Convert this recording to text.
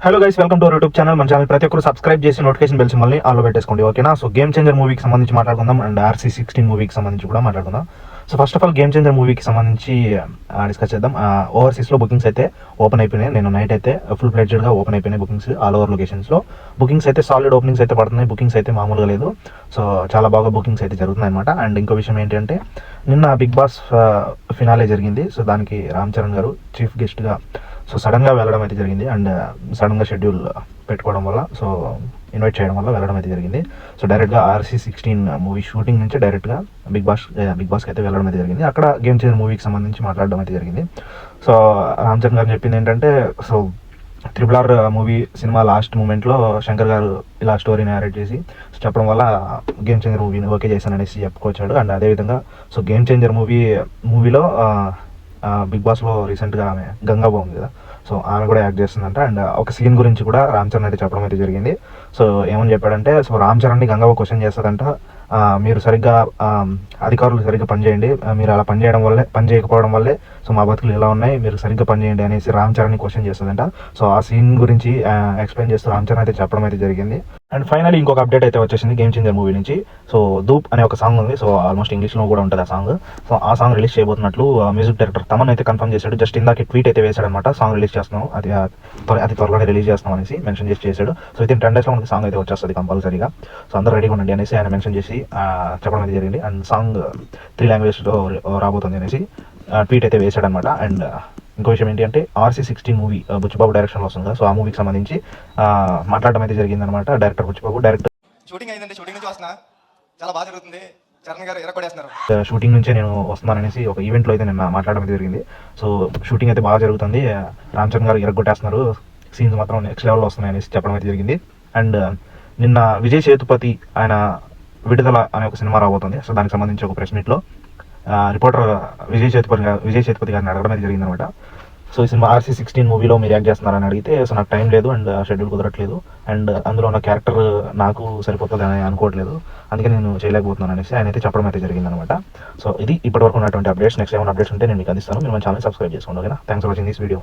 Hello guys, welcome to our YouTube channel. మన channel ప్రతి ఒక్కరు సబ్స్క్రైబ్ చేసి నోటిఫికేషన్ బెల్స్ మళ్ళీ ఆన్లో పెట్టేసుకోండి, ఓకేనా? సో గేమ్ చేంజర్ మూవీకి సంబంధించి మాట్లాడుకుందాం అండ్ RC16 మూవీకి సంబంధించి కూడా మాట్లాడుకుందాం. So first of all game changer మూవీకి సంబంధించి డిస్కస్ చేద్దాం. ఓవర్సీస్లో బుకింగ్స్ అయితే ఓపెన్ అయిపోయినాయి. నేను నైట్ అయితే ఫుల్ ఫ్లెడ్జ్డ్గా ఓపెన్ అయిపోయినాయి బుకింగ్స్ ఆల్ ఓవర్ లొకేషన్స్లో. బుకింగ్స్ అయితే సాలిడ్ ఓపెనింగ్స్ అయితే పడుతున్నాయి, బుకింగ్స్ అయితే మామూలుగా లేదు. సో చాలా బాగా బుకింగ్స్ అయితే జరుగుతున్నాయి అనమాట. అండ్ ఇంకో విషయం ఏంటంటే నిన్న బిగ్ బాస్ ఫినాలే జరిగింది. సో దానికి రామ్ చరణ్ గారు చీఫ్ గెస్ట్గా సో సడన్గా వెళ్ళడం అయితే జరిగింది. అండ్ సడన్గా షెడ్యూల్ పెట్టుకోవడం వల్ల, సో ఇన్వైట్ చేయడం వల్ల వెళ్ళడం అయితే జరిగింది. సో డైరెక్ట్గా RC16 మూవీ షూటింగ్ నుంచి డైరెక్ట్గా బిగ్ బాస్కి అయితే వెళ్ళడం అయితే జరిగింది. అక్కడ గేమ్ చేంజర్ మూవీకి సంబంధించి మాట్లాడడం అయితే జరిగింది. సో రామ్ చరణ్ గారు చెప్పింది ఏంటంటే, so RRR movie cinema last మూమెంట్లో శంకర్ గారు ఇలా స్టోరీ నేరేట్ చేసి చెప్పడం వల్ల గేమ్ చేంజర్ మూవీని ఓకే చేశాననేసి చెప్పుకొచ్చాడు. అండ్ అదేవిధంగా సో గేమ్ చేంజర్ మూవీలో బిగ్ బాస్లో రీసెంట్గా ఆమె గంగా బాగుంది కదా, సో ఆమె కూడా యాక్ట్ చేస్తుందంట. అండ్ ఒక సీన్ గురించి కూడా రామ్ చరణ్ అయితే చెప్పడం అయితే జరిగింది. సో ఏమని చెప్పాడంటే, సో రామ్ చరణ్ని గంగవ్వ క్వశ్చన్ చేస్తారంట, మీరు సరిగ్గా అధికారులు సరిగ్గా పనిచేయండి, మీరు అలా పని చేయకపోవడం వల్లే సో మా బతుకులు ఇలా ఉన్నాయి, మీరు సరిగ్గా పనిచేయండి అనేసి రామ్ చరణ్ని క్వశ్చన్ చేస్తుందంట. సో ఆ సీన్ గురించి ఎక్స్ప్లెయిన్ చేస్తూ రామ్ చరణ్ అయితే చెప్పడం అయితే జరిగింది. అండ్ ఫైనల్లీ ఇంకొక అప్డేట్ అయితే వచ్చేసింది గేమ్ చేంజర్ మూవీ నుంచి. సో ధూప్ అనే ఒక సాంగ్ ఉంది. సో ఆల్మోస్ట్ ఇంగ్లీష్లో కూడా ఉంటుంది ఆ సాంగ్. సో ఆ సాంగ్ రిలీజ్ చేయబోతున్నట్లు మ్యూజిక్ డైరెక్టర్ తమన్ అయితే కన్ఫర్మ్ చేశాడు. జస్ట్ ఇందాక ట్వీట్ అయితే వేశాడనమాట, సాంగ్ రిలీజ్ చేస్తున్నాం, అది త్వరలోనే రిలీజ్ చేస్తాం అనేసి మెన్షన్ చేశాడు. సో అయితే 10 డేస్లో మనకి సాంగ్ అయితే వచ్చేస్తుంది కంపల్సరీగా. సో అందరూ రెడీగా ఉండండి అనేసి ఆయన మెన్షన్ చేసి చెప్పడం అయితే జరిగింది. అండ్ సాంగ్ 3 లాంగ్వేజ్లో రాబోతుంది అనేసి ట్వీట్ అయితే వేశాడనమాట. అండ్ ఇంకో విషయం ఏంటి అంటే RC16 మూవీ బుచ్చిబాబు డైరెక్షన్లో వస్తుంది కదా, సో ఆ మూవీకి సంబంధించి మాట్లాడడం అయితే జరిగిందనమాట. డైరెక్టర్ బుచ్చిబాబు షూటింగ్ అయిందండి, షూటింగ్ నుంచి వస్తున్నా, చాలా బాగా జరుగుతుంది, చరణ్ గారు ఎరకొడేస్తున్నారు. షూటింగ్ నుంచే నేను వస్తున్నాను అనేసి ఒక ఈవెంట్లో అయితే నేను మాట్లాడడం అయితే జరిగింది. సో షూటింగ్ అయితే బాగా జరుగుతుంది, రామ్ చరణ్ గారు ఎరగొట్టేస్తున్నారు, సీన్స్ మాత్రం నెక్స్ట్ లెవెల్లో వస్తున్నాయి అనేసి చెప్పడం అయితే జరిగింది. అండ్ నిన్న విజయ్ సేతుపతి ఆయన విడుదల అనే ఒక సినిమా రాబోతుంది. సో దానికి సంబంధించి ఒక ప్రెస్ మీట్లో రిపోర్టర్ విజయ్ సేతుపతి గారిని అడగడం అయితే జరిగిందనమాట. సో ఈ సినిమా RC16 మూవీలో మీరు యాక్ట్ చేస్తున్నారని అడిగితే, సో నాకు టైం లేదు అండ్ షెడ్యూల్ కుదరట్లేదు అండ్ అందులో ఉన్న క్యారెక్టర్ నాకు సరిపోతుంది అని అనుకోవట్లేదు, అందుకే నేను చేయలేకపోతున్నాను అనేసి ఆయన అయితే చెప్పడం అయితే జరిగిందనమాట. సో ఇది ఇప్పటివరకు ఉన్నటువంటి అప్డేట్స్. నెక్స్ట్ ఏమైనా అప్డేట్స్ ఉంటే నేను మీకు అందిస్తాను. మీరు మన ఛానల్ సబ్స్క్రైబ్ చేసుకోండి, ఓకేనా? Thanks for watching this video.